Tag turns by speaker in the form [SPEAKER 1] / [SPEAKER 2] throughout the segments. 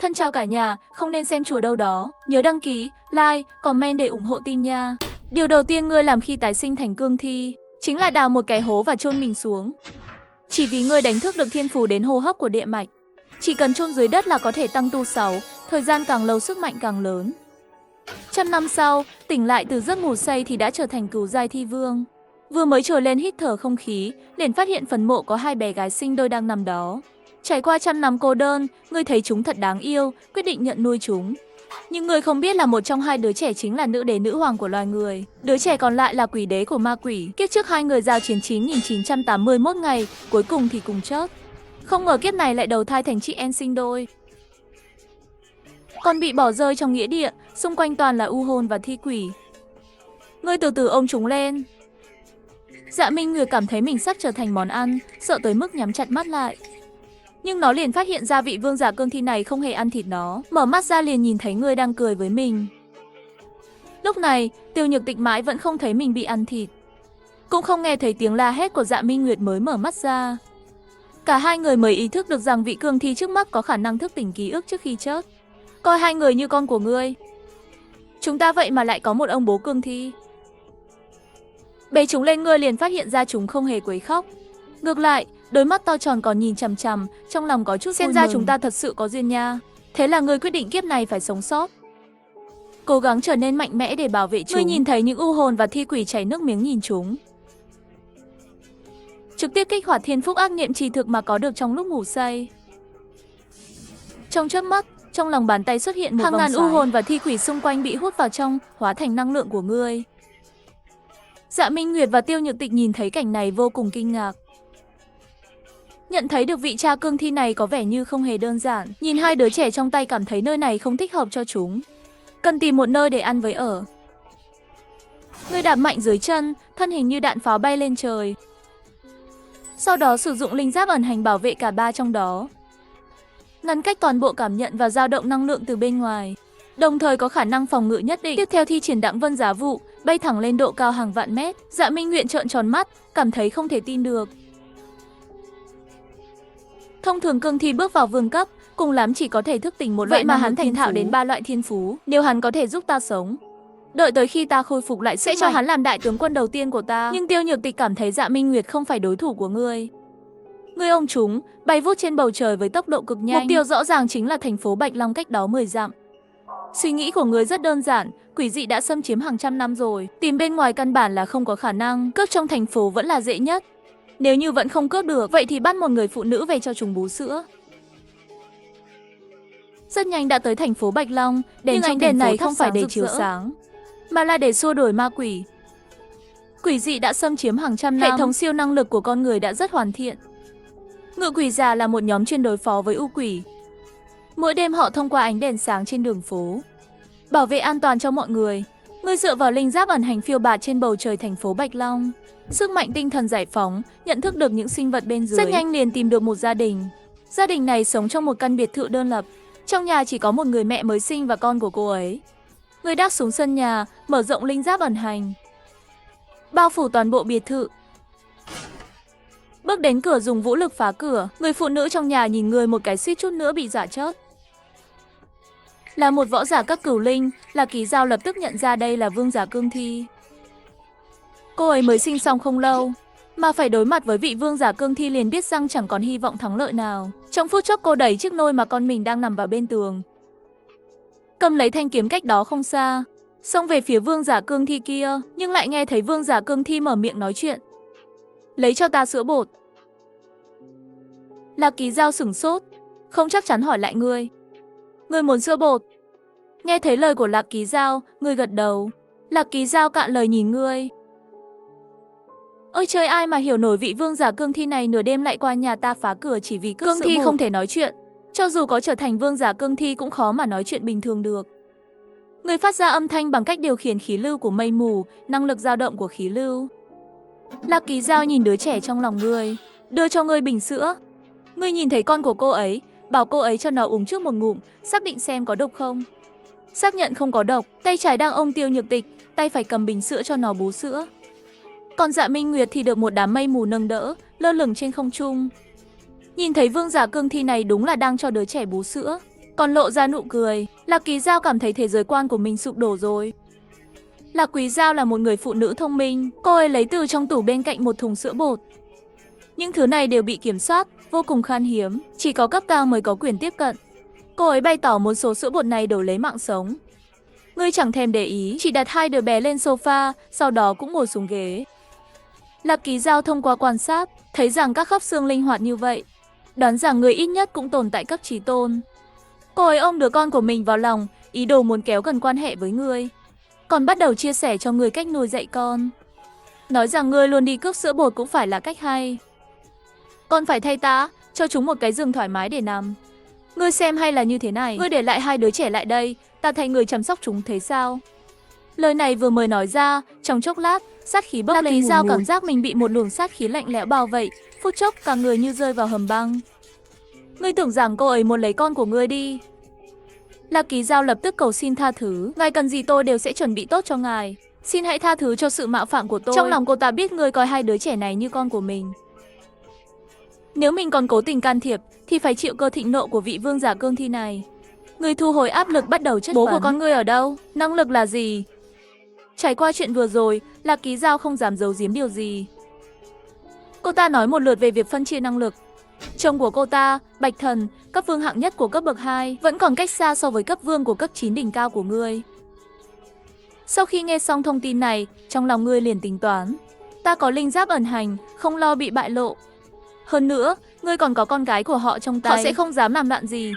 [SPEAKER 1] Thân chào cả nhà, không nên xem chùa đâu đó. Nhớ đăng ký, like, comment để ủng hộ team nha. Điều đầu tiên ngươi làm khi tái sinh thành cương thi chính là đào một cái hố và chôn mình xuống. Chỉ vì ngươi đánh thức được thiên phù đến hô hấp của địa mạch. Chỉ cần chôn dưới đất là có thể tăng tu 6, thời gian càng lâu sức mạnh càng lớn. 100 năm sau, tỉnh lại từ giấc ngủ say thì đã trở thành cửu giai thi vương. Vừa mới trồi lên hít thở không khí, liền phát hiện phần mộ có 2 bé gái sinh đôi đang nằm đó. Trải qua 100 năm cô đơn, ngươi thấy chúng thật đáng yêu, quyết định nhận nuôi chúng. Nhưng ngươi không biết là một trong 2 đứa trẻ chính là nữ đế nữ hoàng của loài người. Đứa trẻ còn lại là quỷ đế của ma quỷ. Kiếp trước 2 người giao chiến 9981 ngày, cuối cùng thì cùng chết. Không ngờ kiếp này lại đầu thai thành chị em sinh đôi. Còn bị bỏ rơi trong nghĩa địa, xung quanh toàn là u hồn và thi quỷ. Ngươi từ từ ôm chúng lên. Dạ Minh Nguyệt cảm thấy mình sắp trở thành món ăn, sợ tới mức nhắm chặt mắt lại. Nhưng nó liền phát hiện ra vị vương giả cương thi này không hề ăn thịt nó. Mở mắt ra liền nhìn thấy ngươi đang cười với mình. Lúc này, Tiêu Nhược Tịch mãi vẫn không thấy mình bị ăn thịt. Cũng không nghe thấy tiếng la hét của Dạ Minh Nguyệt mới mở mắt ra. Cả 2 người mới ý thức được rằng vị cương thi trước mắt có khả năng thức tỉnh ký ức trước khi chết. Coi 2 người như con của ngươi. Chúng ta vậy mà lại có một ông bố cương thi. Bế chúng lên ngươi liền phát hiện ra chúng không hề quấy khóc. Ngược lại, đôi mắt to tròn còn nhìn chằm chằm, trong lòng có chút xem ra chúng ta thật sự có duyên nha. Thế là ngươi quyết định kiếp này phải sống sót. Cố gắng trở nên mạnh mẽ để bảo vệ chúng. Ngươi nhìn thấy những u hồn và thi quỷ chảy nước miếng nhìn chúng. Trực tiếp kích hoạt thiên phúc ác niệm trì thực mà có được trong lúc ngủ say. Trong chớp mắt, trong lòng bàn tay xuất hiện một hàng ngàn u hồn và thi quỷ xung quanh bị hút vào trong, hóa thành năng lượng của ngươi. Dạ Minh Nguyệt và Tiêu Nhược Tịch nhìn thấy cảnh này vô cùng kinh ngạc. Nhận thấy được vị cha cương thi này có vẻ như không hề đơn giản. Nhìn 2 đứa trẻ trong tay cảm thấy nơi này không thích hợp cho chúng. Cần tìm một nơi để ăn với ở. Ngươi đạp mạnh dưới chân, thân hình như đạn pháo bay lên trời. Sau đó sử dụng linh giáp ẩn hành bảo vệ cả 3 trong đó. Ngăn cách toàn bộ cảm nhận và dao động năng lượng từ bên ngoài. Đồng thời có khả năng phòng ngự nhất định. Tiếp theo thi triển Đặng Vân Giá Vụ, bay thẳng lên độ cao hàng vạn mét. Dạ Minh Nguyệt trợn tròn mắt, cảm thấy không thể tin được. Thông thường cương thi bước vào vương cấp, cùng lắm chỉ có thể thức tỉnh một loại, vậy mà hắn thành thạo đến 3 loại thiên phú. Nếu hắn có thể giúp ta sống, đợi tới khi ta khôi phục lại sẽ cho hắn làm đại tướng quân đầu tiên của ta. Nhưng Tiêu Nhược Tịch cảm thấy Dạ Minh Nguyệt không phải đối thủ của ngươi. Ngươi ôm chúng, bay vút trên bầu trời với tốc độ cực nhanh. Mục tiêu rõ ràng chính là thành phố Bạch Long cách đó 10 dặm. Suy nghĩ của ngươi rất đơn giản, quỷ dị đã xâm chiếm hàng trăm năm rồi. Tìm bên ngoài căn bản là không có khả năng, cướp trong thành phố vẫn là dễ nhất. Nếu như vẫn không cướp được, vậy thì bắt một người phụ nữ về cho chúng bú sữa. Rất nhanh đã tới thành phố Bạch Long, đèn trong đèn này không phải để chiếu sáng, mà là để xua đuổi ma quỷ. Quỷ dị đã xâm chiếm hàng trăm năm, hệ thống siêu năng lực của con người đã rất hoàn thiện. Ngự quỷ già là một nhóm chuyên đối phó với u quỷ. Mỗi đêm họ thông qua ánh đèn sáng trên đường phố, bảo vệ an toàn cho mọi người. Ngươi dựa vào linh giáp ẩn hành phiêu bạt trên bầu trời thành phố Bạch Long. Sức mạnh tinh thần giải phóng, nhận thức được những sinh vật bên dưới. Rất nhanh liền tìm được một gia đình. Gia đình này sống trong một căn biệt thự đơn lập. Trong nhà chỉ có một người mẹ mới sinh và con của cô ấy. Ngươi đáp xuống sân nhà, mở rộng linh giáp ẩn hành, bao phủ toàn bộ biệt thự. Bước đến cửa dùng vũ lực phá cửa. Người phụ nữ trong nhà nhìn người một cái suýt chút nữa bị dọa chết. Là một võ giả cấp cửu linh, là Ký Giao lập tức nhận ra đây là vương giả cương thi. Cô ấy mới sinh xong không lâu, mà phải đối mặt với vị vương giả cương thi liền biết rằng chẳng còn hy vọng thắng lợi nào. Trong phút chốc cô đẩy chiếc nôi mà con mình đang nằm vào bên tường, cầm lấy thanh kiếm cách đó không xa, xông về phía vương giả cương thi kia, nhưng lại nghe thấy vương giả cương thi mở miệng nói chuyện. Lấy cho ta sữa bột. Lạc Ký Giao sửng sốt, không chắc chắn hỏi lại ngươi. Ngươi muốn sữa bột? Nghe thấy lời của Lạc Ký Giao, ngươi gật đầu. Lạc Ký Giao cạn lời nhìn ngươi. Ôi trời, ai mà hiểu nổi vị vương giả cương thi này nửa đêm lại qua nhà ta phá cửa chỉ vì cương thi không thể nói chuyện. Cho dù có trở thành vương giả cương thi cũng khó mà nói chuyện bình thường được. Ngươi phát ra âm thanh bằng cách điều khiển khí lưu của mây mù, năng lực dao động của khí lưu. Lạc Ký Giao nhìn đứa trẻ trong lòng ngươi, đưa cho ngươi bình sữa. Ngươi nhìn thấy con của cô ấy, bảo cô ấy cho nó uống trước một ngụm, xác định xem có độc không. Xác nhận không có độc, tay trái đang ôm Tiêu Nhược Tịch, tay phải cầm bình sữa cho nó bú sữa. Còn Dạ Minh Nguyệt thì được một đám mây mù nâng đỡ, lơ lửng trên không trung. Nhìn thấy vương giả cương thi này đúng là đang cho đứa trẻ bú sữa. còn lộ ra nụ cười. Lạc Kỳ Dao cảm thấy thế giới quan của mình sụp đổ rồi. Lạc Quý Dao là một người phụ nữ thông minh, cô ấy lấy từ trong tủ bên cạnh một thùng sữa bột. Những thứ này đều bị kiểm soát, vô cùng khan hiếm, chỉ có cấp cao mới có quyền tiếp cận. Cô ấy bày tỏ muốn số sữa bột này đổi lấy mạng sống. Ngươi chẳng thèm để ý, chỉ đặt hai đứa bé lên sofa, sau đó cũng ngồi xuống ghế. Lạc Kỳ Dao thông qua quan sát, thấy rằng các khớp xương linh hoạt như vậy, đoán rằng người ít nhất cũng tồn tại cấp trí tôn. Cô ấy ôm đứa con của mình vào lòng, ý đồ muốn kéo gần quan hệ với ngươi. Còn bắt đầu chia sẻ cho ngươi cách nuôi dạy con. Nói rằng ngươi luôn đi cướp sữa bột cũng phải là cách hay. Con phải thay ta, cho chúng một cái giường thoải mái để nằm. Ngươi xem hay là như thế này, ngươi để lại hai đứa trẻ lại đây, ta thay người chăm sóc chúng thế sao? Lời này vừa mới nói ra, trong chốc lát, sát khí bốc lên. Lạc Kỳ Dao cảm giác mình bị một luồng sát khí lạnh lẽo bao vây, phút chốc cả người như rơi vào hầm băng. Ngươi tưởng rằng cô ấy muốn lấy con của ngươi đi. Lạc Kỳ Dao lập tức cầu xin tha thứ. Ngài cần gì tôi đều sẽ chuẩn bị tốt cho ngài. Xin hãy tha thứ cho sự mạo phạm của tôi. Trong lòng cô ta biết ngươi coi hai đứa trẻ này như con của mình. Nếu mình còn cố tình can thiệp, thì phải chịu cơ thịnh nộ của vị vương giả cương thi này. Ngươi thu hồi áp lực bắt đầu chất vấn. Bố của con ngươi ở đâu? Năng lực là gì? Trải qua chuyện vừa rồi, Lạc Kỳ Dao không dám giấu giếm điều gì. Cô ta nói một lượt về việc phân chia năng lực. Chồng của cô ta, Bạch Thần, cấp vương hạng nhất của cấp bậc 2, vẫn còn cách xa so với cấp vương của cấp 9 đỉnh cao của ngươi. Sau khi nghe xong thông tin này, trong lòng ngươi liền tính toán. Ta có linh giáp ẩn hành, không lo bị bại lộ. Hơn nữa, ngươi còn có con gái của họ trong tay, họ sẽ không dám làm loạn gì.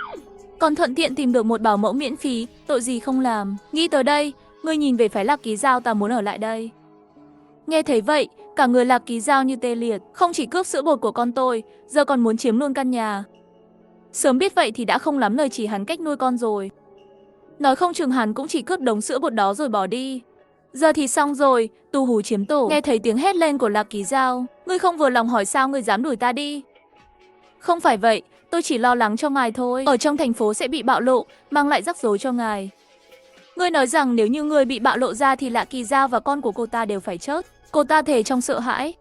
[SPEAKER 1] Còn thuận tiện tìm được một bảo mẫu miễn phí, tội gì không làm. Nghĩ tới đây, ngươi nhìn về phái Lạc Kỳ Dao, ta muốn ở lại đây. Nghe thấy vậy, cả người Lạc Kỳ Dao như tê liệt, không chỉ cướp sữa bột của con tôi, giờ còn muốn chiếm luôn căn nhà. Sớm biết vậy thì đã không lắm lời chỉ hắn cách nuôi con rồi. Nói không chừng hắn cũng chỉ cướp đống sữa bột đó rồi bỏ đi. Giờ thì xong rồi, tu hú chiếm tổ. Nghe thấy tiếng hét lên của Lạc Kỳ Dao, ngươi không vừa lòng hỏi sao ngươi dám đuổi ta đi. Không phải vậy, tôi chỉ lo lắng cho ngài thôi. Ở trong thành phố sẽ bị bạo lộ, mang lại rắc rối cho ngài. Ngươi nói rằng nếu như ngươi bị bạo lộ ra thì Lạc Kỳ Dao và con của cô ta đều phải chết. Cô ta thề trong sợ hãi.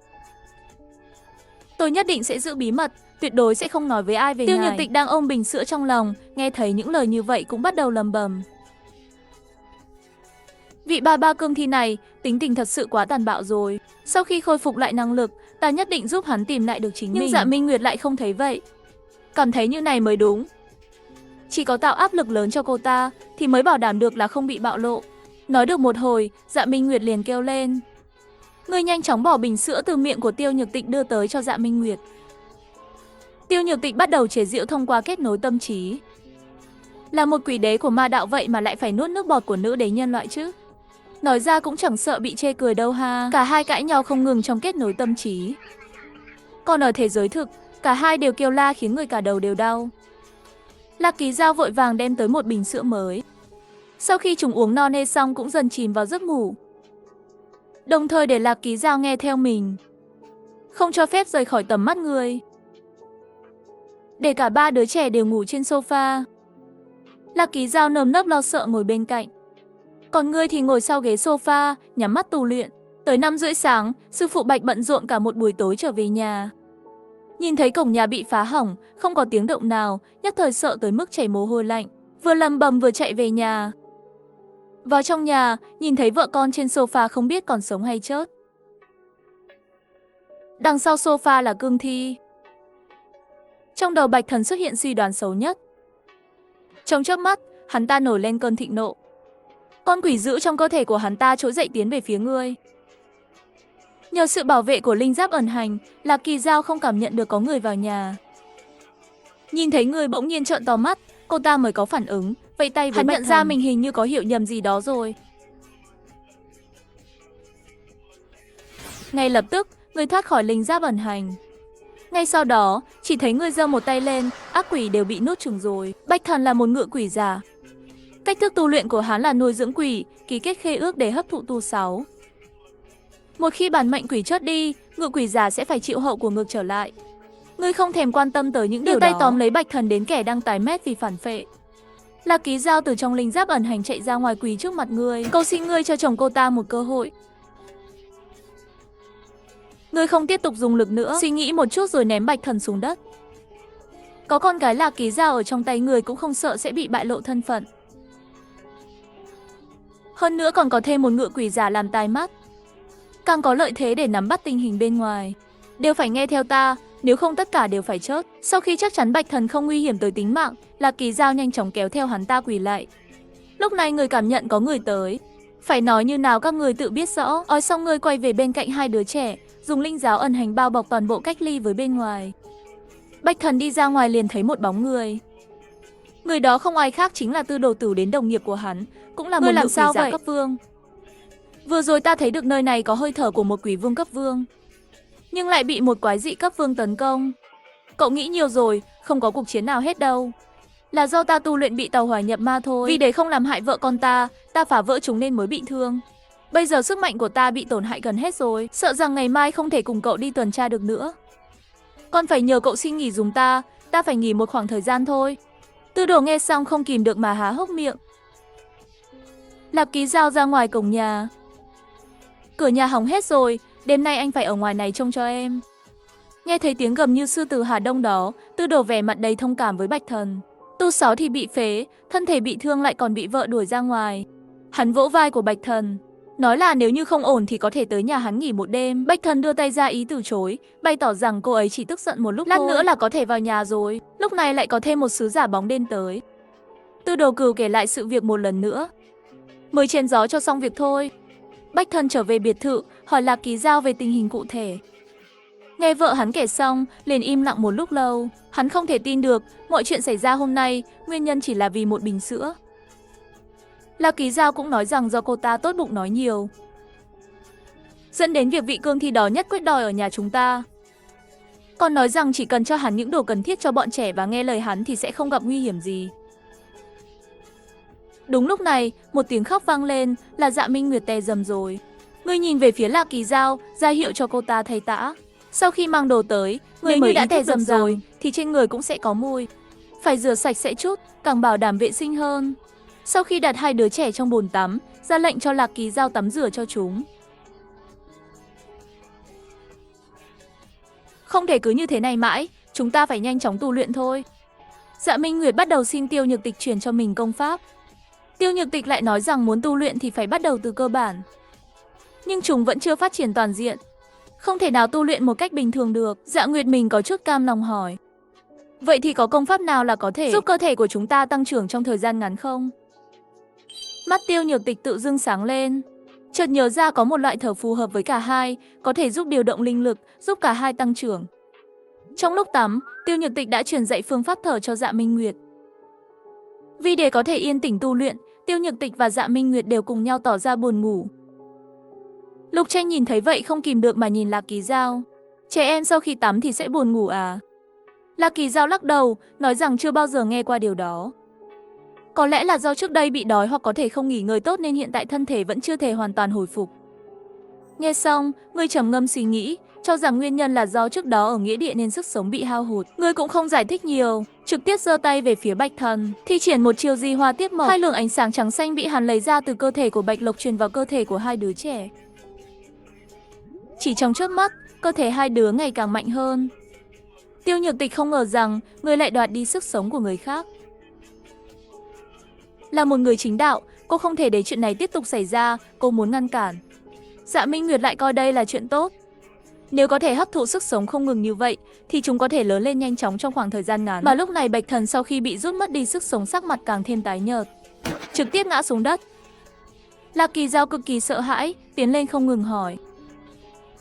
[SPEAKER 1] Tôi nhất định sẽ giữ bí mật, tuyệt đối sẽ không nói với ai về ngài. Tiêu Nhược Tịch đang ôm bình sữa trong lòng, nghe thấy những lời như vậy cũng bắt đầu lầm bầm. Vị ba cương thi này, tính tình thật sự quá tàn bạo rồi. Sau khi khôi phục lại năng lực, ta nhất định giúp hắn tìm lại được chính mình. Nhưng Dạ Minh Nguyệt lại không thấy vậy. Cảm thấy như này mới đúng. Chỉ có tạo áp lực lớn cho cô ta, thì mới bảo đảm được là không bị bạo lộ. Nói được một hồi, Dạ Minh Nguyệt liền kêu lên. Ngươi nhanh chóng bỏ bình sữa từ miệng của Tiêu Nhược Tịch đưa tới cho Dạ Minh Nguyệt. Tiêu Nhược Tịch bắt đầu chế giễu thông qua kết nối tâm trí. Là một quỷ đế của ma đạo vậy mà lại phải nuốt nước bọt của nữ đế nhân loại chứ. Nói ra cũng chẳng sợ bị chê cười đâu ha. Cả hai cãi nhau không ngừng trong kết nối tâm trí. Còn ở thế giới thực, cả hai đều kêu la khiến người cả đầu đều đau. Lạc Kỳ Dao vội vàng đem tới một bình sữa mới. Sau khi chúng uống no nê xong cũng dần chìm vào giấc ngủ. Đồng thời để Lạc Kỳ Dao nghe theo mình. Không cho phép rời khỏi tầm mắt người. Để cả ba đứa trẻ đều ngủ trên sofa. Lạc Kỳ Dao nơm nớp lo sợ ngồi bên cạnh. Còn ngươi thì ngồi sau ghế sofa, nhắm mắt tu luyện. Tới 5 rưỡi sáng, sư phụ Bạch bận rộn cả một buổi tối trở về nhà. Nhìn thấy cổng nhà bị phá hỏng, không có tiếng động nào, nhất thời sợ tới mức chảy mồ hôi lạnh. Vừa lầm bầm vừa chạy về nhà. Vào trong nhà, nhìn thấy vợ con trên sofa không biết còn sống hay chết. Đằng sau sofa là cương thi. Trong đầu Bạch Thần xuất hiện suy đoán xấu nhất. Trong chớp mắt, hắn ta nổi lên cơn thịnh nộ. Con quỷ dữ trong cơ thể của hắn ta trỗi dậy tiến về phía ngươi. Nhờ sự bảo vệ của linh giáp ẩn hành, Lạc Kỳ Dao không cảm nhận được có người vào nhà. Nhìn thấy người bỗng nhiên trợn to mắt, cô ta mới có phản ứng, vẫy tay với Bạch Thần. Hắn nhận ra mình hình như có hiểu nhầm gì đó rồi. Ngay lập tức, người thoát khỏi linh giáp ẩn hành. Ngay sau đó, chỉ thấy người giơ một tay lên, ác quỷ đều bị nuốt chửng rồi. Bạch Thần là một ngự quỷ giả. Cách thức tu luyện của hắn là nuôi dưỡng quỷ, ký kết khế ước để hấp thụ tu 6. Một khi bản mệnh quỷ chết đi, ngự quỷ giả sẽ phải chịu hậu của ngược trở lại. Ngươi không thèm quan tâm tới những điều đó. Đưa tay tóm lấy Bạch Thần đến kẻ đang tái mét vì phản phệ. Lạc Kỳ Dao từ trong linh giáp ẩn hành chạy ra ngoài quỳ trước mặt ngươi, cầu xin ngươi cho chồng cô ta một cơ hội. Ngươi không tiếp tục dùng lực nữa, suy nghĩ một chút rồi ném Bạch Thần xuống đất. Có con gái Lạc Ký Dao ở trong tay người cũng không sợ sẽ bị bại lộ thân phận. Hơn nữa còn có thêm một ngựa quỷ giả làm tai mắt, càng có lợi thế để nắm bắt tình hình bên ngoài. Đều phải nghe theo ta, nếu không tất cả đều phải chết. Sau khi chắc chắn Bạch Thần không nguy hiểm tới tính mạng, Lạc Ký Dao nhanh chóng kéo theo hắn ta quỳ lại. Lúc này người cảm nhận có người tới. Phải nói như nào các người tự biết rõ. Nói xong người quay về bên cạnh hai đứa trẻ, dùng linh giáo ẩn hành bao bọc toàn bộ cách ly với bên ngoài. Bạch Thần đi ra ngoài liền thấy một bóng người. Người đó không ai khác chính là Tư Đồ Tử đến đồng nghiệp của hắn, cũng là một ngự quỷ giả cấp vương. Vừa rồi ta thấy được nơi này có hơi thở của một quỷ vương cấp vương, nhưng lại bị một quái dị cấp vương tấn công. Cậu nghĩ nhiều rồi, không có cuộc chiến nào hết đâu. Là do ta tu luyện bị tàu hỏa nhập ma thôi. Vì để không làm hại vợ con ta phá vỡ chúng nên mới bị thương. Bây giờ sức mạnh của ta bị tổn hại gần hết rồi, sợ rằng ngày mai không thể cùng cậu đi tuần tra được nữa. Con phải nhờ cậu xin nghỉ dùng ta phải nghỉ một khoảng thời gian thôi. Tư Đồ nghe xong không kìm được mà há hốc miệng. Lạc Ký Dao ra ngoài cổng nhà. Cửa nhà hỏng hết rồi, đêm nay anh phải ở ngoài này trông cho em. Nghe thấy tiếng gầm như sư tử Hà Đông đó, Tư Đồ vẻ mặt đầy thông cảm với Bạch Thần. Tu Sáu thì bị phế, thân thể bị thương lại còn bị vợ đuổi ra ngoài. Hắn vỗ vai của Bạch Thần, nói là nếu như không ổn thì có thể tới nhà hắn nghỉ một đêm. Bạch Thần đưa tay ra ý từ chối, bày tỏ rằng cô ấy chỉ tức giận một lúc lát nữa là có thể vào nhà rồi. Lúc này lại có thêm một sứ giả bóng đêm tới. Tư Đồ Cửu kể lại sự việc một lần nữa. Mới chém gió cho xong việc thôi. Bạch Thần trở về biệt thự, hỏi Lạc Ký Dao về tình hình cụ thể. Nghe vợ hắn kể xong, liền im lặng một lúc lâu. Hắn không thể tin được, mọi chuyện xảy ra hôm nay, nguyên nhân chỉ là vì một bình sữa. Lạc Ký Dao cũng nói rằng do cô ta tốt bụng nói nhiều, dẫn đến việc vị cương thi đó nhất quyết đòi ở nhà chúng ta. Còn nói rằng chỉ cần cho hắn những đồ cần thiết cho bọn trẻ và nghe lời hắn thì sẽ không gặp nguy hiểm gì. Đúng lúc này, một tiếng khóc vang lên, là Dạ Minh Nguyệt tè dầm rồi. Người nhìn về phía Lạc Ký Dao, ra hiệu cho cô ta thay tã. Sau khi mang đồ tới, người mới đã tè dầm rồi thì trên người cũng sẽ có mùi. Phải rửa sạch sẽ chút, càng bảo đảm vệ sinh hơn. Sau khi đặt hai đứa trẻ trong bồn tắm, ra lệnh cho Lạc Ký Dao tắm rửa cho chúng. Không thể cứ như thế này mãi, chúng ta phải nhanh chóng tu luyện thôi. Dạ Minh Nguyệt bắt đầu xin Tiêu Nhược Tịch truyền cho mình công pháp. Tiêu Nhược Tịch lại nói rằng muốn tu luyện thì phải bắt đầu từ cơ bản. Nhưng chúng vẫn chưa phát triển toàn diện, không thể nào tu luyện một cách bình thường được. Dạ Nguyệt mình có chút cam lòng hỏi, vậy thì có công pháp nào là có thể giúp cơ thể của chúng ta tăng trưởng trong thời gian ngắn không? Mắt Tiêu Nhược Tịch tự dưng sáng lên, chợt nhớ ra có một loại thở phù hợp với cả hai, có thể giúp điều động linh lực, giúp cả hai tăng trưởng. Trong lúc tắm, Tiêu Nhược Tịch đã truyền dạy phương pháp thở cho Dạ Minh Nguyệt. Vì để có thể yên tĩnh tu luyện, Tiêu Nhược Tịch và Dạ Minh Nguyệt đều cùng nhau tỏ ra buồn ngủ. Lục Tranh nhìn thấy vậy không kìm được mà nhìn Lạc Ký Dao. Trẻ em sau khi tắm thì sẽ buồn ngủ à? Lạc Ký Dao lắc đầu, nói rằng chưa bao giờ nghe qua điều đó. Có lẽ là do trước đây bị đói hoặc có thể không nghỉ ngơi tốt nên hiện tại thân thể vẫn chưa thể hoàn toàn hồi phục. Nghe xong, người trầm ngâm suy nghĩ, cho rằng nguyên nhân là do trước đó ở nghĩa địa nên sức sống bị hao hụt. Người cũng không giải thích nhiều, trực tiếp giơ tay về phía Bạch Thần, thi triển một chiêu di hoa tiếp mộc. Hai luồng ánh sáng trắng xanh bị hắn lấy ra từ cơ thể của Bạch Lộc truyền vào cơ thể của hai đứa trẻ. Chỉ trong chớp mắt, cơ thể hai đứa ngày càng mạnh hơn. Tiêu Nhược Tịch không ngờ rằng người lại đoạt đi sức sống của người khác. Là một người chính đạo, cô không thể để chuyện này tiếp tục xảy ra, cô muốn ngăn cản. Dạ Minh Nguyệt lại coi đây là chuyện tốt. Nếu có thể hấp thụ sức sống không ngừng như vậy, thì chúng có thể lớn lên nhanh chóng trong khoảng thời gian ngắn. Mà lúc này Bạch Thần sau khi bị rút mất đi sức sống sắc mặt càng thêm tái nhợt, trực tiếp ngã xuống đất. Lạc Ký Dao cực kỳ sợ hãi, tiến lên không ngừng hỏi.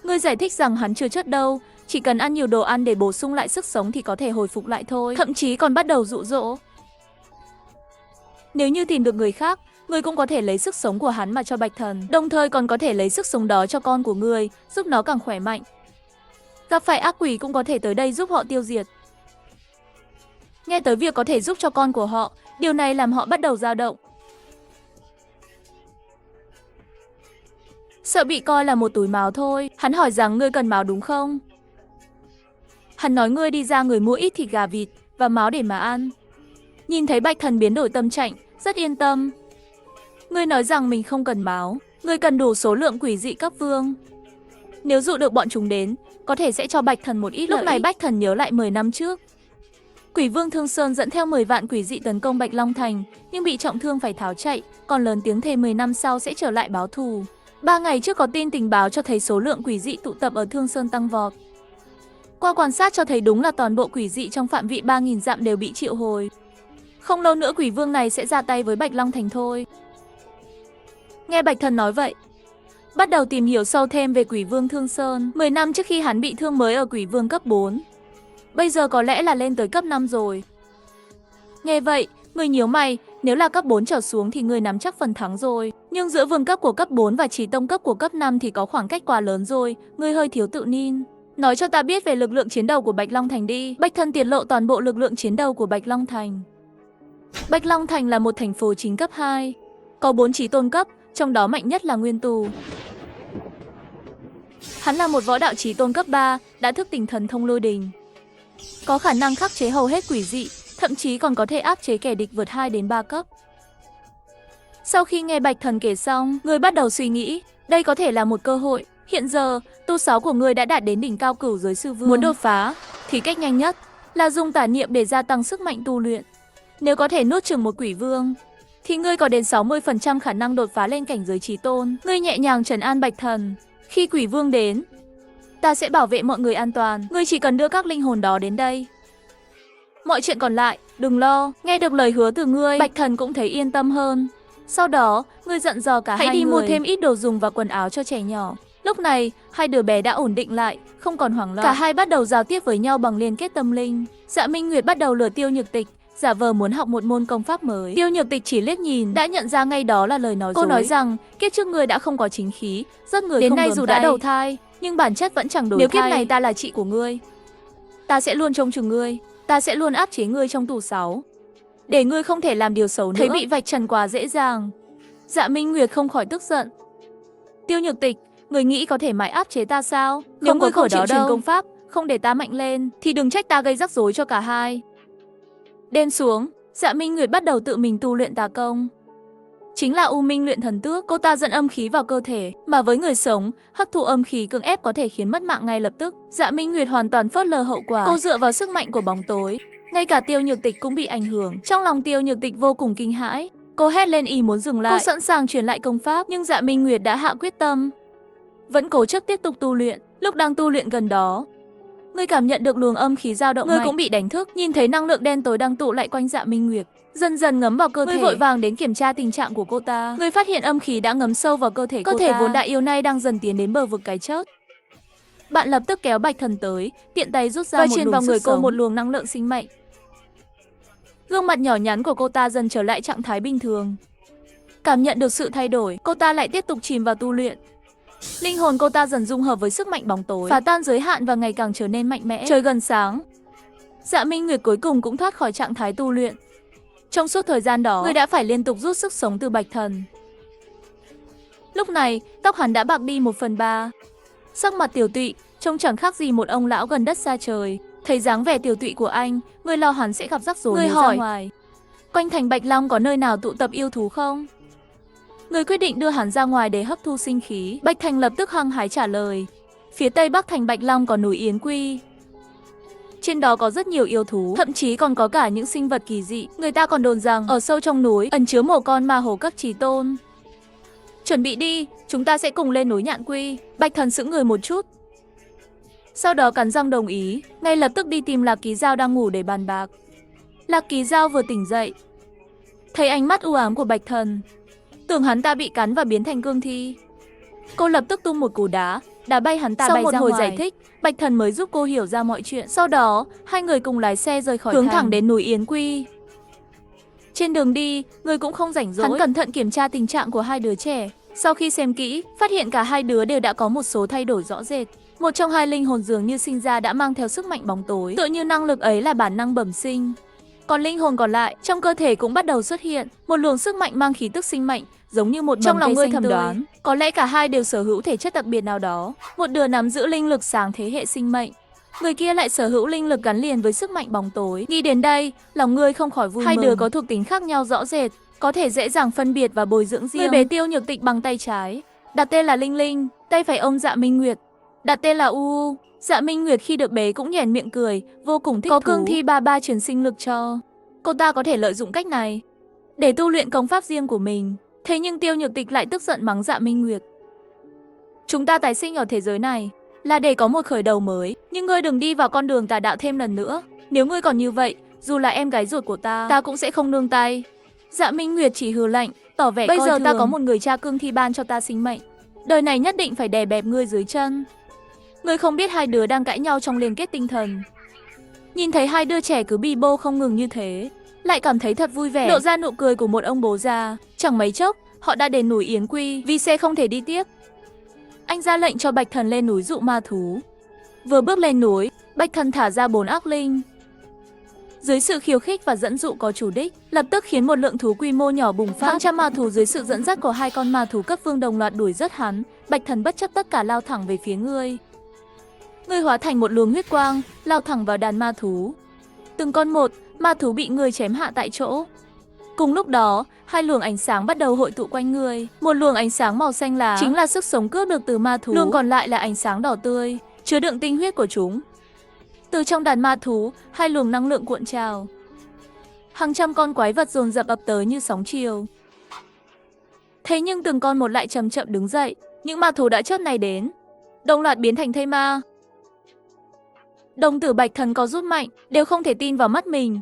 [SPEAKER 1] Người giải thích rằng hắn chưa chết đâu, chỉ cần ăn nhiều đồ ăn để bổ sung lại sức sống thì có thể hồi phục lại thôi. Thậm chí còn bắt đầu dụ dỗ. Nếu như tìm được người khác, người cũng có thể lấy sức sống của hắn mà cho Bạch Thần, đồng thời còn có thể lấy sức sống đó cho con của người, giúp nó càng khỏe mạnh. Gặp phải ác quỷ cũng có thể tới đây giúp họ tiêu diệt. Nghe tới việc có thể giúp cho con của họ, điều này làm họ bắt đầu dao động. Sợ bị coi là một túi máu thôi, hắn hỏi rằng ngươi cần máu đúng không? Hắn nói ngươi đi ra người mua ít thịt gà vịt và máu để mà ăn. Nhìn thấy Bạch Thần biến đổi tâm trạng, rất yên tâm. Ngươi nói rằng mình không cần máu, ngươi cần đủ số lượng quỷ dị cấp vương. Nếu dụ được bọn chúng đến, có thể sẽ cho Bạch Thần một ít lợi ích. Lúc này Bạch Thần nhớ lại 10 năm trước. Quỷ Vương Thương Sơn dẫn theo 10 vạn quỷ dị tấn công Bạch Long Thành, nhưng bị trọng thương phải tháo chạy, còn lớn tiếng thề 10 năm sau sẽ trở lại báo thù. 3 ngày trước có tin tình báo cho thấy số lượng quỷ dị tụ tập ở Thương Sơn tăng vọt. Qua quan sát cho thấy đúng là toàn bộ quỷ dị trong phạm vị 3.000 dặm đều bị triệu hồi. Không lâu nữa Quỷ Vương này sẽ ra tay với Bạch Long Thành thôi. Nghe Bạch Thần nói vậy, bắt đầu tìm hiểu sâu thêm về Quỷ Vương Thương Sơn. 10 năm trước khi hắn bị thương mới ở Quỷ Vương cấp 4. Bây giờ có lẽ là lên tới cấp 5 rồi. Nghe vậy, người nhíu mày, nếu là cấp 4 trở xuống thì người nắm chắc phần thắng rồi. Nhưng giữa vương cấp của cấp 4 và Chí Tông cấp của cấp 5 thì có khoảng cách quá lớn rồi, người hơi thiếu tự tin. Nói cho ta biết về lực lượng chiến đầu của Bạch Long Thành đi. Bạch Thần tiết lộ toàn bộ lực lượng chiến đầu của Bạch Long Thành. Bạch Long Thành là một thành phố chính cấp 2. Có 4 chí tôn cấp, trong đó mạnh nhất là Nguyên Tù. Hắn là một võ đạo chí tôn cấp 3, đã thức tỉnh thần thông lôi đình. Có khả năng khắc chế hầu hết quỷ dị, thậm chí còn có thể áp chế kẻ địch vượt 2 đến 3 cấp. Sau khi nghe Bạch Thần kể xong, người bắt đầu suy nghĩ, đây có thể là một cơ hội. Hiện giờ, tu 6 của người đã đạt đến đỉnh cao cửu giới sư vương. Muốn đột phá, thì cách nhanh nhất là dùng tả niệm để gia tăng sức mạnh tu luyện. Nếu có thể nuốt chửng một quỷ vương, thì ngươi có đến 60% khả năng đột phá lên cảnh giới chí tôn. Ngươi nhẹ nhàng trấn an Bạch Thần. Khi quỷ vương đến, ta sẽ bảo vệ mọi người an toàn. Ngươi chỉ cần đưa các linh hồn đó đến đây. Mọi chuyện còn lại, đừng lo. Nghe được lời hứa từ ngươi, Bạch Thần cũng thấy yên tâm hơn. Sau đó, ngươi dặn dò cả hai người hãy đi mua thêm ít đồ dùng và quần áo cho trẻ nhỏ. Lúc này, hai đứa bé đã ổn định lại, không còn hoảng loạn. Cả hai bắt đầu giao tiếp với nhau bằng liên kết tâm linh. Dạ Minh Nguyệt bắt đầu lừa Tiêu Nhược Tịch, giả vờ muốn học một môn công pháp mới. Tiêu Nhược Tịch chỉ liếc nhìn đã nhận ra ngay đó là lời nói dối. Cô nói rằng kiếp trước người đã không có chính khí, rất người đến nay dù đã đầu thai, nhưng bản chất vẫn chẳng đổi thay. Nếu kiếp này ta là chị của ngươi, ta sẽ luôn trông chừng ngươi, ta sẽ luôn áp chế ngươi trong tù 6, để ngươi không thể làm điều xấu nữa. Thấy bị vạch trần quá dễ dàng, Dạ Minh Nguyệt không khỏi tức giận. Tiêu Nhược Tịch, người nghĩ có thể mãi áp chế ta sao? Nếu ngươi không chịu truyền công pháp, không để ta mạnh lên, thì đừng trách ta gây rắc rối cho cả hai. Đêm xuống, Dạ Minh Nguyệt bắt đầu tự mình tu luyện tà công. Chính là U Minh luyện thần tước, cô ta dẫn âm khí vào cơ thể, mà với người sống, hấp thụ âm khí cưỡng ép có thể khiến mất mạng ngay lập tức. Dạ Minh Nguyệt hoàn toàn phớt lờ hậu quả. Cô dựa vào sức mạnh của bóng tối, ngay cả Tiêu Nhược Tịch cũng bị ảnh hưởng. Trong lòng Tiêu Nhược Tịch vô cùng kinh hãi, cô hét lên ý muốn dừng lại. Cô sẵn sàng truyền lại công pháp, nhưng Dạ Minh Nguyệt đã hạ quyết tâm, vẫn cố chấp tiếp tục tu luyện. Lúc đang tu luyện gần đó, ngươi cảm nhận được luồng âm khí dao động mạnh. Ngươi cũng bị đánh thức, nhìn thấy năng lượng đen tối đang tụ lại quanh Dạ Minh Nguyệt, dần dần ngấm vào cơ thể. Ngươi vội vàng đến kiểm tra tình trạng của cô ta. Ngươi phát hiện âm khí đã ngấm sâu vào cơ thể cô ta. Cơ thể vốn đã yếu nay đang dần tiến đến bờ vực cái chết. Bạn lập tức kéo Bạch Thần tới, tiện tay rút ra và truyền vào người cô một luồng năng lượng sinh mệnh. Gương mặt nhỏ nhắn của cô ta dần trở lại trạng thái bình thường. Cảm nhận được sự thay đổi, cô ta lại tiếp tục chìm vào tu luyện. Linh hồn cô ta dần dung hợp với sức mạnh bóng tối, phá tan giới hạn và ngày càng trở nên mạnh mẽ. Trời gần sáng, Dạ Minh Nguyệt cuối cùng cũng thoát khỏi trạng thái tu luyện. Trong suốt thời gian đó, người đã phải liên tục rút sức sống từ Bạch Thần. Lúc này, tóc hắn đã bạc đi 1/3. Sắc mặt tiểu tụy, trông chẳng khác gì một ông lão gần đất xa trời. Thấy dáng vẻ tiểu tụy của anh, người lo hắn sẽ gặp rắc rối nếu ra ngoài. Quanh thành Bạch Long có nơi nào tụ tập yêu thú không? Người quyết định đưa hắn ra ngoài để hấp thu sinh khí. Bạch Thành lập tức hăng hái trả lời. Phía tây bắc thành Bạch Long có núi Yến Quy. Trên đó có rất nhiều yêu thú, thậm chí còn có cả những sinh vật kỳ dị. Người ta còn đồn rằng ở sâu trong núi ẩn chứa một con ma hổ cấp chí tôn. Chuẩn bị đi, chúng ta sẽ cùng lên núi Nhạn Quy. Bạch Thần sững người một chút, sau đó cắn răng đồng ý, ngay lập tức đi tìm Lạc Ký Dao đang ngủ để bàn bạc. Lạc Ký Dao vừa tỉnh dậy, thấy ánh mắt u ám của Bạch Thần, tưởng hắn ta bị cắn và biến thành cương thi. Cô lập tức tung một cú đá bay hắn ta bay ra ngoài. Sau một hồi giải thích, Bạch Thần mới giúp cô hiểu ra mọi chuyện. Sau đó, hai người cùng lái xe rời khỏi hướng thẳng đến núi Yến Quy. Trên đường đi, người cũng không rảnh rỗi. Hắn cẩn thận kiểm tra tình trạng của hai đứa trẻ. Sau khi xem kỹ, phát hiện cả hai đứa đều đã có một số thay đổi rõ rệt. Một trong hai linh hồn dường như sinh ra đã mang theo sức mạnh bóng tối, tựa như năng lực ấy là bản năng bẩm sinh. Còn linh hồn còn lại, trong cơ thể cũng bắt đầu xuất hiện một luồng sức mạnh mang khí tức sinh mệnh, giống như một mầm cây xanh thầm đoán, có lẽ cả hai đều sở hữu thể chất đặc biệt nào đó. Một đứa nắm giữ linh lực sáng thế hệ sinh mệnh, người kia lại sở hữu linh lực gắn liền với sức mạnh bóng tối. Nghĩ đến đây, lòng ngươi không khỏi vui mừng. Hai đứa có thuộc tính khác nhau rõ rệt, có thể dễ dàng phân biệt và bồi dưỡng riêng. Người bế Tiêu Nhược Tịch bằng tay trái, đặt tên là Linh Linh, tay phải ôm Dạ Minh Nguyệt, đặt tên là U, Dạ Minh Nguyệt khi được bế cũng nhoẻn miệng cười, vô cùng thích thú. Có cương thi ba ba truyền sinh lực cho. Cô ta có thể lợi dụng cách này để tu luyện công pháp riêng của mình. Thế nhưng Tiêu Nhược Tịch lại tức giận mắng Dạ Minh Nguyệt. Chúng ta tái sinh ở thế giới này là để có một khởi đầu mới, nhưng ngươi đừng đi vào con đường tà đạo thêm lần nữa. Nếu ngươi còn như vậy, dù là em gái ruột của ta cũng sẽ không nương tay. Dạ Minh Nguyệt chỉ hừ lạnh, tỏ vẻ coi thường. Bây giờ ta có một người cha cương thi ban cho ta sinh mệnh, đời này nhất định phải đè bẹp ngươi dưới chân. Ngươi không biết hai đứa đang cãi nhau trong liên kết tinh thần. Nhìn thấy hai đứa trẻ cứ bi bô không ngừng như thế, lại cảm thấy thật vui vẻ, lộ ra nụ cười của một ông bố già. Chẳng mấy chốc, họ đã đến núi Yến Quy, vì xe không thể đi tiếp. Anh ra lệnh cho Bạch Thần lên núi dụ ma thú. Vừa bước lên núi, Bạch Thần thả ra 4 ác linh. Dưới sự khiêu khích và dẫn dụ có chủ đích, lập tức khiến một lượng thú quy mô nhỏ bùng phát. Hàng trăm ma thú dưới sự dẫn dắt của 2 con ma thú cấp vương đồng loạt đuổi rất hắn. Bạch Thần bất chấp tất cả lao thẳng về phía ngươi. Ngươi hóa thành một luồng huyết quang, lao thẳng vào đàn ma thú. Từng con một, ma thú bị ngươi chém hạ tại chỗ. Cùng lúc đó, 2 luồng ánh sáng bắt đầu hội tụ quanh ngươi. Một luồng ánh sáng màu xanh lá chính là sức sống cướp được từ ma thú. Luồng còn lại là ánh sáng đỏ tươi, chứa đựng tinh huyết của chúng. Từ trong đàn ma thú, 2 luồng năng lượng cuộn trào. Hàng trăm con quái vật dồn dập ập tới như sóng chiều. Thế nhưng từng con một lại chậm chậm đứng dậy. Những ma thú đã chớp này đến, đồng loạt biến thành thây ma. Đồng tử Bạch Thần có rút mạnh, đều không thể tin vào mắt mình.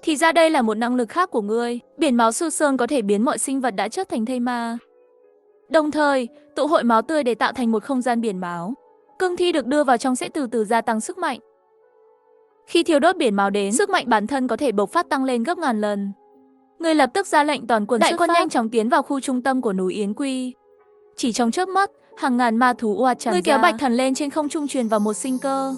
[SPEAKER 1] Thì ra đây là một năng lực khác của ngươi. Biển máu Sư Sơn có thể biến mọi sinh vật đã chết thành thây ma, đồng thời tụ hội máu tươi để tạo thành một không gian biển máu. Cương thi được đưa vào trong sẽ từ từ gia tăng sức mạnh. Khi thiêu đốt biển máu đến, sức mạnh bản thân có thể bộc phát tăng lên gấp ngàn lần. Ngươi lập tức ra lệnh toàn quân đại quân nhanh chóng tiến vào khu trung tâm của núi Yến Quy. Chỉ trong chớp mắt, hàng ngàn ma thú oạt tràn ra. Ngươi kéo Bạch Thần lên trên không trung truyền vào một sinh cơ.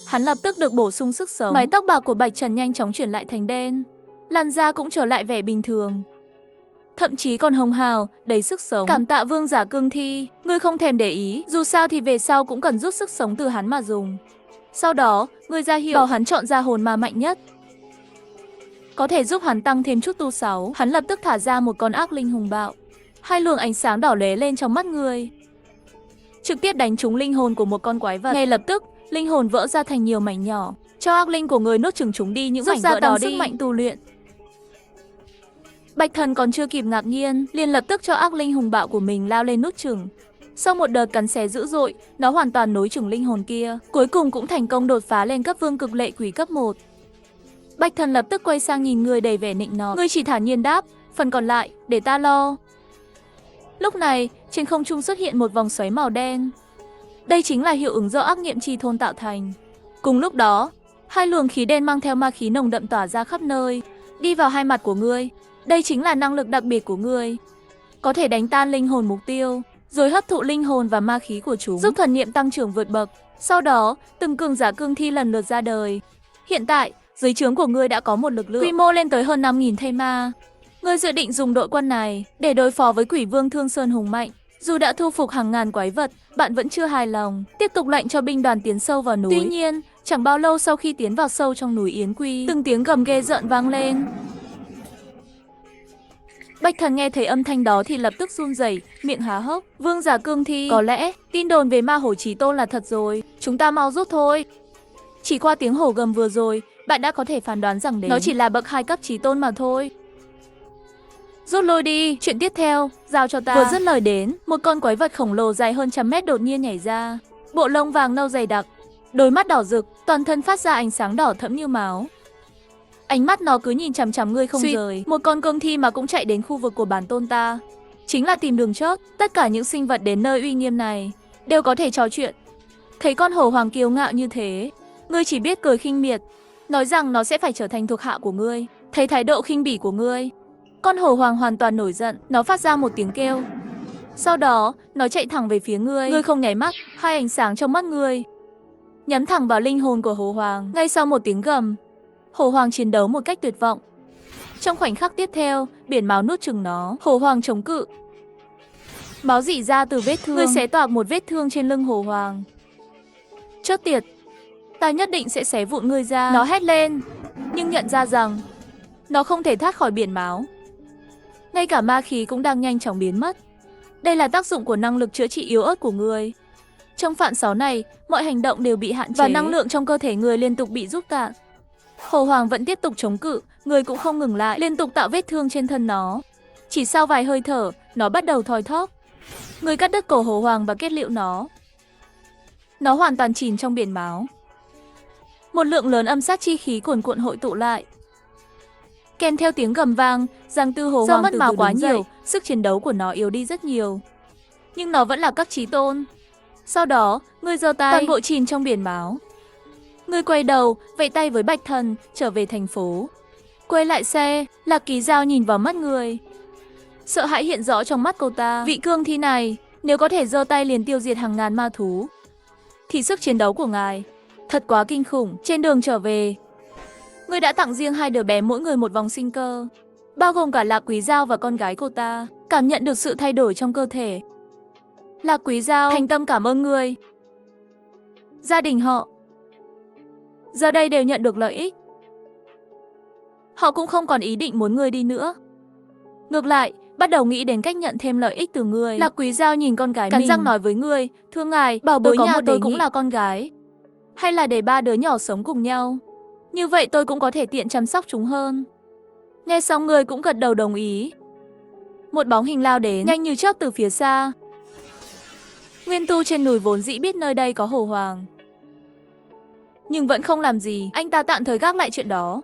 [SPEAKER 1] Hắn lập tức được bổ sung sức sống. Mái tóc bạc của Bạch Trần nhanh chóng chuyển lại thành đen, làn da cũng trở lại vẻ bình thường, thậm chí còn hồng hào, đầy sức sống. Cảm tạ vương giả cương thi, ngươi không thèm để ý, dù sao thì về sau cũng cần rút sức sống từ hắn mà dùng. Sau đó, ngươi ra hiệu bảo hắn chọn ra hồn ma mạnh nhất, có thể giúp hắn tăng thêm chút tu sáu. Hắn lập tức thả ra một con ác linh hùng bạo. 2 luồng ánh sáng đỏ lóe lên trong mắt ngươi, trực tiếp đánh trúng linh hồn của một con quái vật. Ngay lập tức, linh hồn vỡ ra thành nhiều mảnh nhỏ. Cho ác linh của người nuốt chửng chúng đi những mảnh vỡ đó đi. Sức mạnh tu luyện. Bạch Thần còn chưa kịp ngạc nhiên, liền lập tức cho ác linh hùng bạo của mình lao lên nuốt chửng. Sau một đợt cắn xé dữ dội, nó hoàn toàn nối chửng linh hồn kia, cuối cùng cũng thành công đột phá lên cấp vương cực lệ quỷ cấp 1. Bạch Thần lập tức quay sang nhìn người đầy vẻ nịnh nọt. Ngươi chỉ thản nhiên đáp, phần còn lại để ta lo. Lúc này, trên không trung xuất hiện một vòng xoáy màu đen. Đây chính là hiệu ứng do ác niệm chi thôn tạo thành. Cùng lúc đó, 2 luồng khí đen mang theo ma khí nồng đậm tỏa ra khắp nơi, đi vào hai mặt của ngươi. Đây chính là năng lực đặc biệt của ngươi, có thể đánh tan linh hồn mục tiêu, rồi hấp thụ linh hồn và ma khí của chúng, giúp thần niệm tăng trưởng vượt bậc. Sau đó, từng cường giả cương thi lần lượt ra đời. Hiện tại, dưới trướng của ngươi đã có một lực lượng quy mô lên tới hơn 5.000 thây ma. Ngươi dự định dùng đội quân này để đối phó với quỷ vương Thương Sơn hùng mạnh. Dù đã thu phục hàng ngàn quái vật, bạn vẫn chưa hài lòng, tiếp tục lệnh cho binh đoàn tiến sâu vào núi. Tuy nhiên, chẳng bao lâu sau khi tiến vào sâu trong núi Yến Quy, từng tiếng gầm ghê rợn vang lên. Bạch Thần nghe thấy âm thanh đó thì lập tức run rẩy, miệng há hốc. Vương giả cương thi, có lẽ tin đồn về ma hổ chí tôn là thật rồi. Chúng ta mau rút thôi. Chỉ qua tiếng hổ gầm vừa rồi, bạn đã có thể phán đoán rằng nó chỉ là bậc 2 cấp chí tôn mà thôi. Rút lui đi, chuyện tiếp theo, giao cho ta. Vừa dứt lời đến, một con quái vật khổng lồ dài hơn 100 mét đột nhiên nhảy ra. Bộ lông vàng nâu dày đặc, đôi mắt đỏ rực, toàn thân phát ra ánh sáng đỏ thẫm như máu. Ánh mắt nó cứ nhìn chằm chằm ngươi không rời. Một con cương thi mà cũng chạy đến khu vực của bản tôn ta, chính là tìm đường chết. Tất cả những sinh vật đến nơi uy nghiêm này đều có thể trò chuyện. Thấy con hổ hoàng kiêu ngạo như thế, ngươi chỉ biết cười khinh miệt, nói rằng nó sẽ phải trở thành thuộc hạ của ngươi. Thấy thái độ khinh bỉ của ngươi, con hổ hoàng hoàn toàn nổi giận, nó phát ra một tiếng kêu. Sau đó, nó chạy thẳng về phía ngươi. Ngươi không nháy mắt, 2 ánh sáng trong mắt ngươi nhắm thẳng vào linh hồn của hổ hoàng. Ngay sau một tiếng gầm, hổ hoàng chiến đấu một cách tuyệt vọng. Trong khoảnh khắc tiếp theo, biển máu nuốt chửng nó. Hổ hoàng chống cự, máu rỉ ra từ vết thương. Ngươi xé toạc một vết thương trên lưng hổ hoàng. Chốt tiệt, ta nhất định sẽ xé vụn ngươi ra. Nó hét lên, nhưng nhận ra rằng nó không thể thoát khỏi biển máu. Ngay cả ma khí cũng đang nhanh chóng biến mất. Đây là tác dụng của năng lực chữa trị yếu ớt của ngươi. Trong phản xáo này, mọi hành động đều bị hạn chế và năng lượng trong cơ thể người liên tục bị rút cạn. Hồ Hoàng vẫn tiếp tục chống cự, người cũng không ngừng lại, liên tục tạo vết thương trên thân nó. Chỉ sau vài hơi thở, nó bắt đầu thoi thóp. Người cắt đứt cổ Hồ Hoàng và kết liễu nó. Nó hoàn toàn chìm trong biển máu. Một lượng lớn âm sát chi khí cuồn cuộn hội tụ lại. Kèm theo tiếng gầm vang, Giang Tư Hồ Hoàng mất máu quá nhiều, sức chiến đấu của nó yếu đi rất nhiều. Nhưng nó vẫn là các chí tôn. Sau đó, người giơ tay, toàn bộ chìm trong biển máu. Người quay đầu, vẫy tay với Bạch Thần, trở về thành phố. Quay lại xe, Lạc Kỳ Dao nhìn vào mắt người. Sợ hãi hiện rõ trong mắt cô ta. Vị cương thi này, nếu có thể giơ tay liền tiêu diệt hàng ngàn ma thú, thì sức chiến đấu của ngài thật quá kinh khủng. Trên đường trở về, người đã tặng riêng hai đứa bé mỗi người một vòng sinh cơ, bao gồm cả Lạc Quý Dao và con gái cô ta. Cảm nhận được sự thay đổi trong cơ thể, Lạc Quý Dao thành tâm cảm ơn người. Gia đình họ giờ đây đều nhận được lợi ích. Họ cũng không còn ý định muốn người đi nữa. Ngược lại, bắt đầu nghĩ đến cách nhận thêm lợi ích từ người. Lạc Quý Dao nhìn con gái mình, cắn răng nói với người, thưa ngài, bảo bối nhà tôi cũng là con gái. Hay là để ba đứa nhỏ sống cùng nhau. Như vậy tôi cũng có thể tiện chăm sóc chúng hơn. Nghe xong người cũng gật đầu đồng ý. Một bóng hình lao đến, nhanh như chớp từ phía xa. Nguyên Tu trên núi vốn dĩ biết nơi đây có Hồ Hoàng, nhưng vẫn không làm gì, anh ta tạm thời gác lại chuyện đó.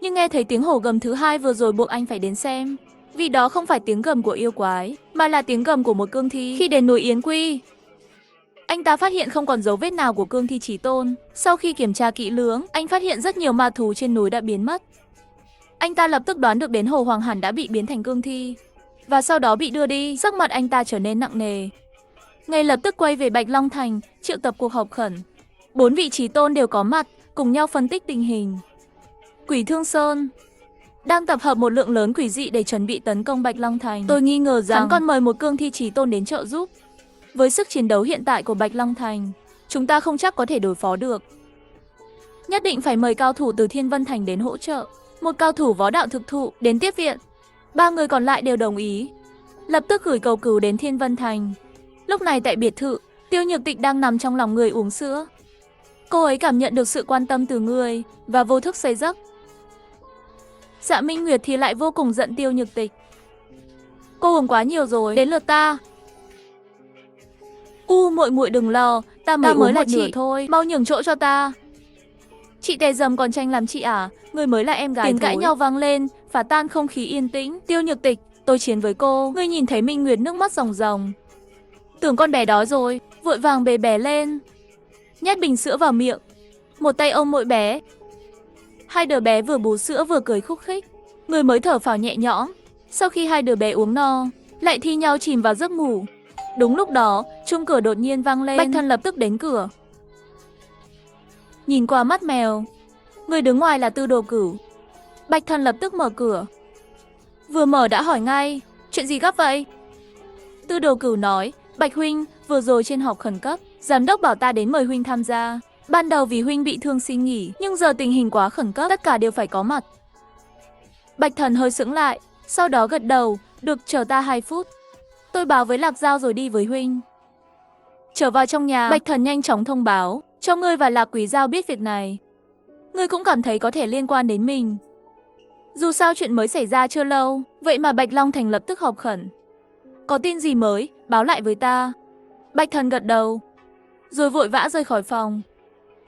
[SPEAKER 1] Nhưng nghe thấy tiếng hổ gầm thứ hai vừa rồi buộc anh phải đến xem. Vì đó không phải tiếng gầm của yêu quái, mà là tiếng gầm của một cương thi. Khi đến núi Yến Quy, anh ta phát hiện không còn dấu vết nào của cương thi chí tôn. Sau khi kiểm tra kỹ lưỡng, anh phát hiện rất nhiều ma thú trên núi đã biến mất. Anh ta lập tức đoán được đến Hồ Hoàng hẳn đã bị biến thành cương thi, và sau đó bị đưa đi. Sắc mặt anh ta trở nên nặng nề. Ngay lập tức quay về Bạch Long Thành, triệu tập cuộc họp khẩn. 4 vị chí tôn đều có mặt, cùng nhau phân tích tình hình. Quỷ Thương Sơn đang tập hợp một lượng lớn quỷ dị để chuẩn bị tấn công Bạch Long Thành. Tôi nghi ngờ rằng hắn còn mời một cương thi chí tôn đến trợ giúp. Với sức chiến đấu hiện tại của Bạch Long Thành, chúng ta không chắc có thể đối phó được. Nhất định phải mời cao thủ từ Thiên Vân Thành đến hỗ trợ. Một cao thủ võ đạo thực thụ đến tiếp viện. 3 người còn lại đều đồng ý, lập tức gửi cầu cứu đến Thiên Vân Thành. Lúc này tại biệt thự, Tiêu Nhược Tịch đang nằm trong lòng người uống sữa. Cô ấy cảm nhận được sự quan tâm từ người và vô thức say giấc. Dạ Minh Nguyệt thì lại vô cùng giận Tiêu Nhược Tịch. Cô uống quá nhiều rồi, đến lượt ta. Muội muội đừng lo, ta mới uống một nửa thôi, mau nhường chỗ cho ta. Chị Tề Dầm còn tranh làm chị à? Người mới là em gái. Tiếng cãi nhau vang lên, phá tan không khí yên tĩnh. Tiêu Nhược Tịch, tôi chiến với cô. Ngươi nhìn thấy Minh Nguyệt nước mắt ròng ròng, tưởng con bé đói rồi, vội vàng bế bé lên, nhét bình sữa vào miệng, một tay ôm mỗi bé. Hai đứa bé vừa bú sữa vừa cười khúc khích. Người mới thở phào nhẹ nhõm. Sau khi hai đứa bé uống no, lại thi nhau chìm vào giấc ngủ. Đúng lúc đó, chuông cửa đột nhiên vang lên. Bạch Thần lập tức đến cửa. Nhìn qua mắt mèo, người đứng ngoài là Tư Đồ Cửu. Bạch Thần lập tức mở cửa. Vừa mở đã hỏi ngay, chuyện gì gấp vậy? Tư Đồ Cửu nói, Bạch huynh, vừa rồi trên họp khẩn cấp, giám đốc bảo ta đến mời huynh tham gia. Ban đầu vì huynh bị thương xin nghỉ, nhưng giờ tình hình quá khẩn cấp, tất cả đều phải có mặt. Bạch Thần hơi sững lại, sau đó gật đầu, được, chờ ta 2 phút. Tôi báo với Lạc Giao rồi đi với huynh. Trở vào trong nhà, Bạch Thần nhanh chóng thông báo cho ngươi và Lạc Quý Giao biết việc này. Ngươi cũng cảm thấy có thể liên quan đến mình. Dù sao chuyện mới xảy ra chưa lâu, vậy mà Bạch Long Thành lập tức họp khẩn. Có tin gì mới, báo lại với ta. Bạch Thần gật đầu, rồi vội vã rời khỏi phòng.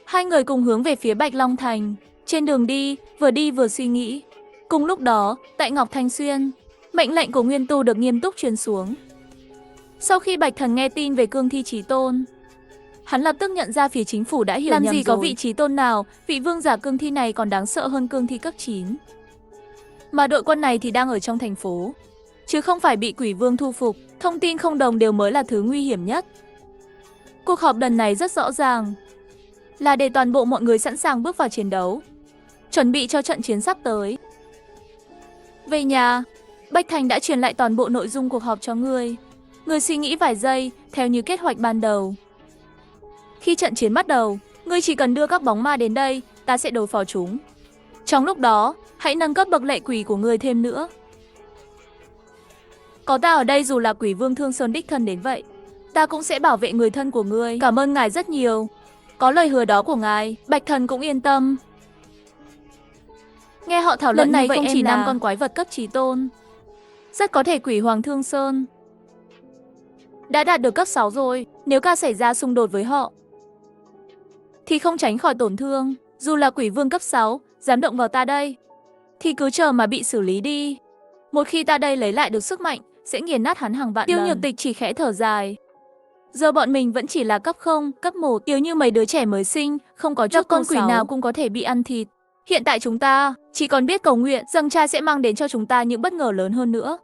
[SPEAKER 1] Hai người cùng hướng về phía Bạch Long Thành. Trên đường đi vừa suy nghĩ. Cùng lúc đó, tại Ngọc Thanh Xuyên, mệnh lệnh của Nguyên Tu được nghiêm túc truyền xuống. Sau khi Bạch Thần nghe tin về cương thi chí tôn, hắn lập tức nhận ra phía chính phủ đã hiểu nhầm rồi. Làm gì có vị chí tôn nào, vị vương giả cương thi này còn đáng sợ hơn cương thi cấp 9. Mà đội quân này thì đang ở trong thành phố, chứ không phải bị quỷ vương thu phục. Thông tin không đồng đều mới là thứ nguy hiểm nhất. Cuộc họp lần này rất rõ ràng, là để toàn bộ mọi người sẵn sàng bước vào chiến đấu, chuẩn bị cho trận chiến sắp tới. Về nhà, Bạch Thành đã truyền lại toàn bộ nội dung cuộc họp cho ngươi. Ngươi suy nghĩ vài giây, theo như kế hoạch ban đầu. Khi trận chiến bắt đầu, ngươi chỉ cần đưa các bóng ma đến đây, ta sẽ đối phó chúng. Trong lúc đó, hãy nâng cấp bậc lệ quỷ của ngươi thêm nữa. Có ta ở đây dù là quỷ vương Thương Sơn đích thân đến vậy, Ta cũng sẽ bảo vệ người thân của ngươi. Cảm ơn ngài rất nhiều. Có lời hứa đó của ngài, Bạch Thần cũng yên tâm. Nghe họ thảo luận
[SPEAKER 2] Lần này
[SPEAKER 1] như vậy
[SPEAKER 2] không
[SPEAKER 1] không
[SPEAKER 2] chỉ
[SPEAKER 1] chỉ 5
[SPEAKER 2] là
[SPEAKER 1] con quái vật cấp chí tôn, rất có thể Quỷ Hoàng Thương Sơn đã đạt được cấp 6 rồi. Nếu ca xảy ra xung đột với họ thì không tránh khỏi tổn thương. Dù là Quỷ Vương cấp 6 dám động vào ta đây thì cứ chờ mà bị xử lý đi. Một khi ta đây lấy lại được sức mạnh sẽ nghiền nát hắn hàng vạn lần. Tiêu Nhược Tịch chỉ khẽ thở dài. Giờ bọn mình vẫn chỉ là cấp 0, cấp 1, yếu như mấy đứa trẻ mới sinh, không có chút con quỷ nào cũng có thể bị ăn thịt. Hiện tại chúng ta chỉ còn biết cầu nguyện rằng cha sẽ mang đến cho chúng ta những bất ngờ lớn hơn nữa.